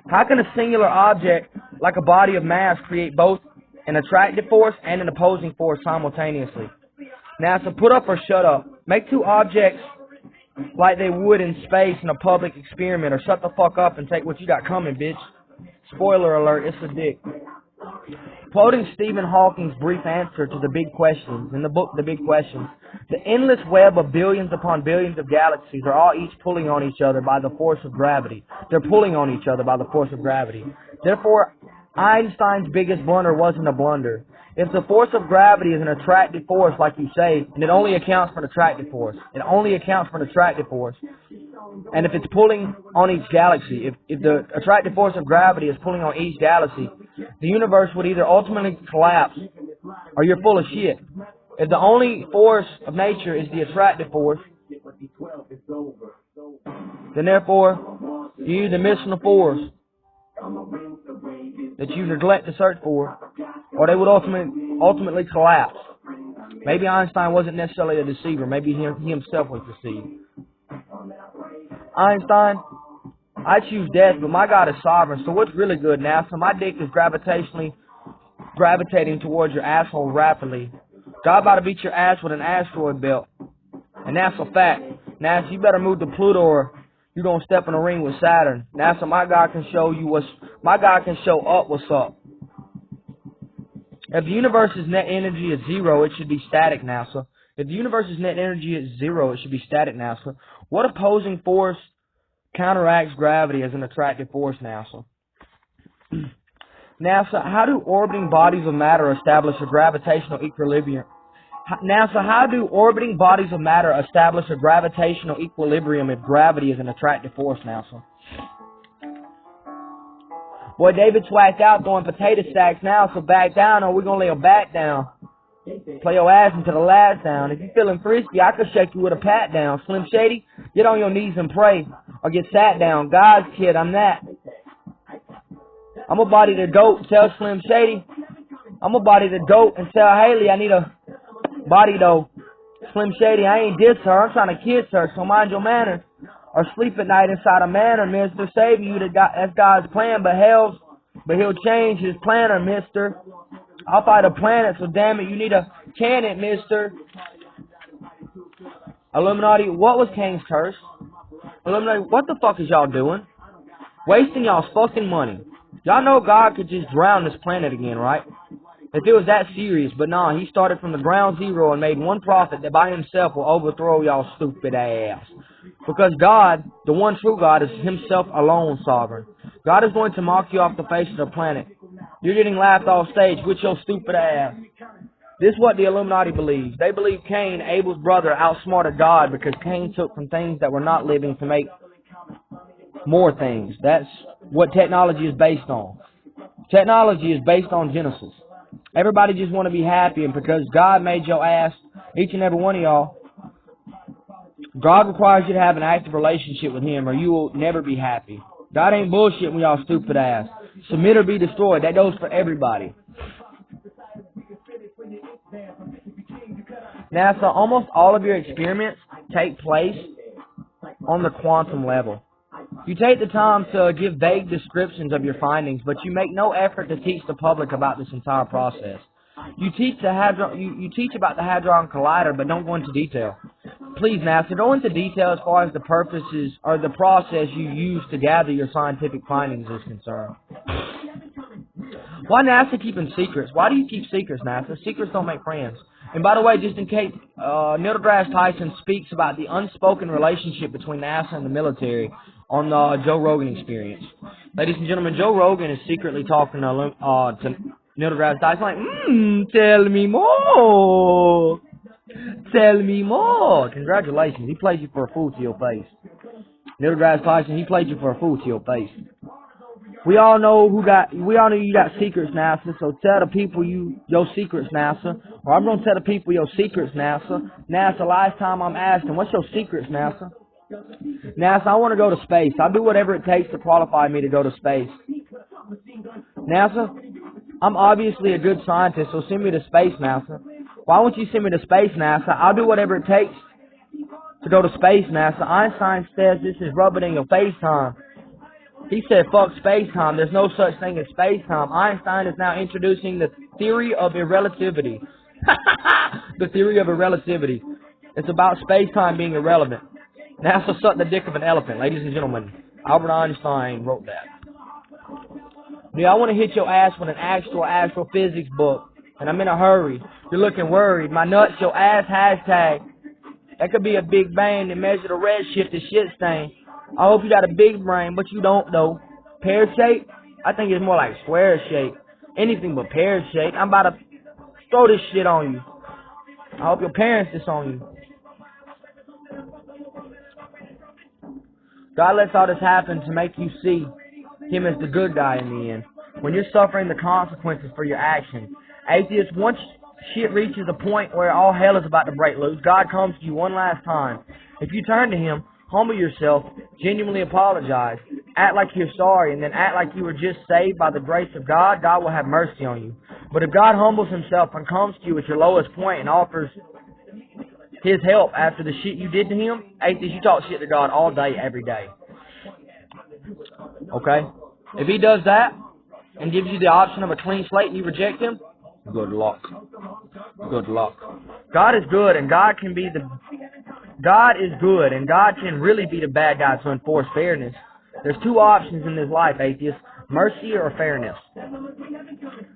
How can a singular object, like a body of mass, create both an attractive force and an opposing force simultaneously? NASA, put up or shut up. Make two objects like they would in space in a public experiment, or shut the fuck up and take what you got coming, bitch. Spoiler alert, it's a dick. Quoting Stephen Hawking's brief answer to the big questions, in the book The Big Questions, the endless web of billions upon billions of galaxies are all each pulling on each other by the force of gravity. They're pulling on each other by the force of gravity. Therefore, Einstein's biggest blunder wasn't a blunder. If the force of gravity is an attractive force, like you say, and it only accounts for an attractive force, it only accounts for an attractive force, and if it's pulling on each galaxy, if the attractive force of gravity is pulling on each galaxy, the universe would either ultimately collapse or you're full of shit. If the only force of nature is the attractive force, then therefore you're either missing a force that you neglect to search for, or they would ultimately collapse. Maybe Einstein wasn't necessarily a deceiver. Maybe he himself was deceived. Einstein, I choose death, but my God is sovereign. So what's really good now? So my dick is gravitating towards your asshole rapidly. God about to beat your ass with an asteroid belt. And that's a fact. NASA, you better move to Pluto or you're going to step in the ring with Saturn. NASA, my God can show up what's up. If the universe's net energy is zero, it should be static, NASA. If the universe's net energy is zero, it should be static, NASA. What opposing force counteracts gravity as an attractive force, NASA? NASA, how do orbiting bodies of matter establish a gravitational equilibrium? NASA, how do orbiting bodies of matter establish a gravitational equilibrium if gravity is an attractive force, NASA? Boy, David swacked out throwing potato sacks now, so back down or we're going to lay a bat down. Play your ass into the last down. If you're feeling frisky, I could shake you with a pat down. Slim Shady, get on your knees and pray, or get sat down. God's kid, I'm that. I'm a body the goat, tell Slim Shady. I'm a body the goat and tell Haley I need a body though. Slim Shady, I ain't diss her, I'm trying to kiss her, so mind your manners. Or sleep at night inside a manor, mister. Saving you, that's God's plan, but he'll change his planner, mister. I'll fight a planet, so damn it, you need a cannon, mister. Illuminati, what was Cain's curse? Illuminati, what the fuck is y'all doing? Wasting y'all's fucking money. Y'all know God could just drown this planet again, right? If it was that serious, but nah, he started from the ground zero and made one prophet that by himself will overthrow y'all stupid ass. Because God, the one true God, is himself alone sovereign. God is going to mock you off the face of the planet. You're getting laughed off stage with your stupid ass. This is what the Illuminati believes. They believe Cain, Abel's brother, outsmarted God because Cain took from things that were not living to make more things. That's what technology is based on. Technology is based on Genesis. Everybody just want to be happy, and because God made your ass, each and every one of y'all, God requires you to have an active relationship with him or you will never be happy. God ain't bullshitting with y'all stupid ass. Submit or be destroyed. That goes for everybody. Now, so almost all of your experiments take place on the quantum level. You take the time to give vague descriptions of your findings, but you make no effort to teach the public about this entire process. You teach about the Hadron Collider, but don't go into detail. Please, NASA, go into detail as far as the purposes or the process you use to gather your scientific findings is concerned. Why NASA keeping secrets? Why do you keep secrets, NASA? Secrets don't make friends. And by the way, just in case, Neil deGrasse Tyson speaks about the unspoken relationship between NASA and the military on the Joe Rogan Experience. Ladies and gentlemen, Joe Rogan is secretly talking to Neil deGrasse Tyson like, tell me more. Tell me more. Congratulations, he played you for a fool to your face. Neil deGrasse Tyson, he played you for a fool to your face. We all know you got secrets, NASA, so tell the people your secrets, NASA. Or I'm going to tell the people your secrets, NASA. NASA, last time I'm asking, what's your secrets, NASA? NASA, I want to go to space. I'll do whatever it takes to qualify me to go to space. NASA, I'm obviously a good scientist, so send me to space, NASA. Why won't you send me to space, NASA? I'll do whatever it takes to go to space, NASA. Einstein says this is rub it in your face time. He said, fuck space-time. There's no such thing as space-time. Einstein is now introducing the theory of irrelativity. The theory of irrelativity. It's about space-time being irrelevant. NASA sucked the dick of an elephant, ladies and gentlemen. Albert Einstein wrote that. Yeah, I want to hit your ass with an actual astrophysics book, and I'm in a hurry. You're looking worried. My nuts, your ass hashtag. That could be a big bang to measure the red shift to shit stain. I hope you got a big brain, but you don't though. Pear shape? I think it's more like square shape. Anything but pear shape. I'm about to throw this shit on you. I hope your parents disown you. God lets all this happen to make you see Him as the good guy in the end. When you're suffering the consequences for your actions. Atheists, once shit reaches a point where all hell is about to break loose, God comes to you one last time. If you turn to Him, humble yourself, genuinely apologize, act like you're sorry, and then act like you were just saved by the grace of God, God will have mercy on you. But if God humbles Himself and comes to you at your lowest point and offers His help after the shit you did to Him, atheists, you talk shit to God all day, every day. Okay? If He does that and gives you the option of a clean slate and you reject Him, good luck. Good luck. God is good, and God can really be the bad guy to enforce fairness. There's two options in this life, atheists: mercy or fairness.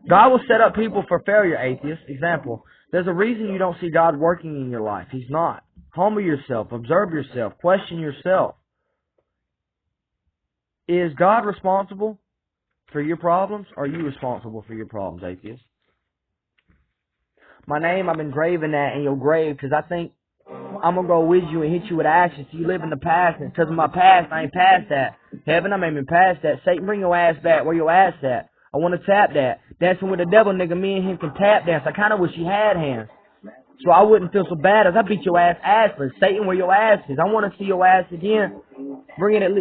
God will set up people for failure, atheists. Example, there's a reason you don't see God working in your life. He's not. Humble yourself, observe yourself, question yourself. Is God responsible for your problems, or are you responsible for your problems, atheists? My name, I'm engraving that in your grave because I think I'm going to go with you and hit you with ashes so you live in the past. And because of my past, I ain't past that. Heaven, I'm aiming past that. Satan, bring your ass back. Where your ass at? I want to tap that. Dancing with the devil, nigga, me and him can tap dance. I kind of wish he had hands. So I wouldn't feel so bad as I beat your ass assless. Satan, where your ass is? I want to see your ass again. Bring at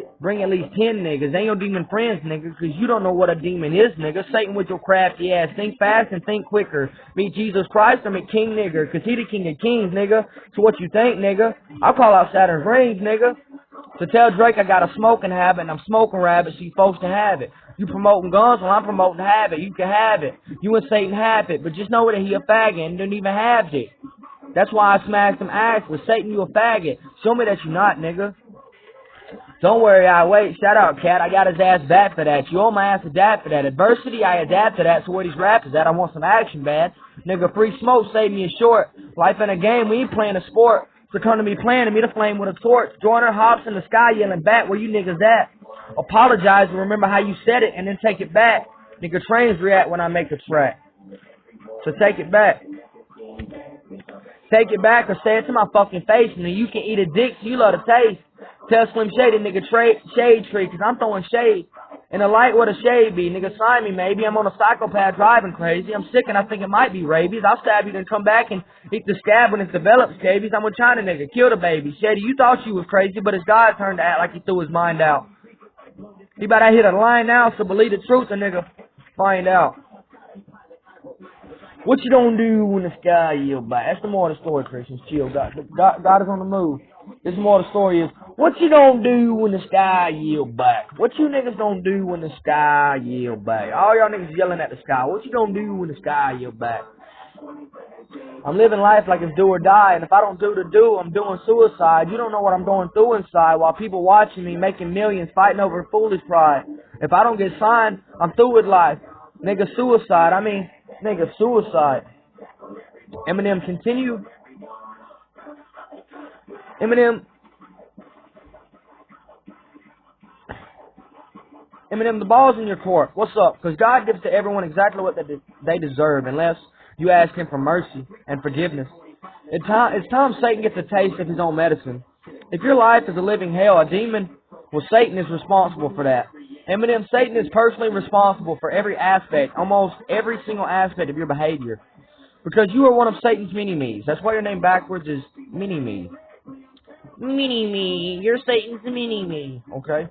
least 10 niggas. Ain't your demon friends, nigga, because you don't know what a demon is, nigga. Satan with your crafty ass. Think fast and think quicker. Meet Jesus Christ or meet King Nigger, because he the king of kings, nigga. So what you think, nigga? I'll call out Saturn's rings, nigga. So tell Drake I got a smoking habit and I'm smoking rabbit so you folks can have it. You promoting guns, well I'm promoting habit. You can have it. You and Satan have it, but just know that he a faggot and didn't even have it. That's why I smashed him ass with Satan, you a faggot. Show me that you not, nigga. Don't worry, I wait. Shout out, cat. I got his ass back for that. You owe my ass adapt for that. Adversity, I adapt to that. So where these rappers at? I want some action, bad. Nigga, free smoke, save me a short. Life in a game, we ain't playing a sport. So come to me playing to me the flame with a torch. Joiner hops in the sky yelling back, where you niggas at? Apologize and remember how you said it and then take it back. Nigga, trains react when I make a track. So take it back. Take it back or say it to my fucking face and then you can eat a dick so you love the taste. Tell Slim Shady, nigga, shade tree, cause I'm throwing shade. In the light where the shade be, nigga, sign me, maybe. I'm on a psychopath driving crazy. I'm sick and I think it might be rabies. I'll stab you then come back and eat the scab when it develops scabies. I'm a China nigga, kill the baby. Shady, you thought you was crazy, but it's God's turn to act like he threw his mind out. He about to hit a line now, so believe the truth and nigga, find out. What you gonna do when the sky yield back? That's the more of the story, Christians. Chill. God is on the move. This more of the story is, what you gonna do when the sky yield back? What you niggas gonna do when the sky yield back? All y'all niggas yelling at the sky. What you gonna do when the sky yield back? I'm living life like it's do or die, and if I don't do the do, I'm doing suicide. You don't know what I'm going through inside while people watching me making millions fighting over foolish pride. If I don't get signed, I'm through with life. Nigga, suicide. I mean, nigga, suicide. Eminem, continue. Eminem, the ball's in your court. What's up? Because God gives to everyone exactly what they deserve, unless you ask Him for mercy and forgiveness. It's time Satan gets a taste of his own medicine. If your life is a living hell, a demon, well, Satan is responsible for that. Eminem, Satan is personally responsible for every aspect, almost every single aspect of your behavior. Because you are one of Satan's mini-me's. That's why your name backwards is Mini-Me. Mini-Me. You're Satan's mini-me. Okay?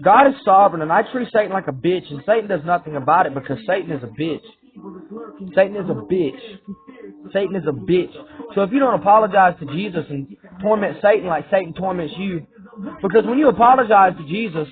God is sovereign, and I treat Satan like a bitch, and Satan does nothing about it because Satan is a bitch. Satan is a bitch. Satan is a bitch. So if you don't apologize to Jesus and torment Satan like Satan torments you, because when you apologize to Jesus,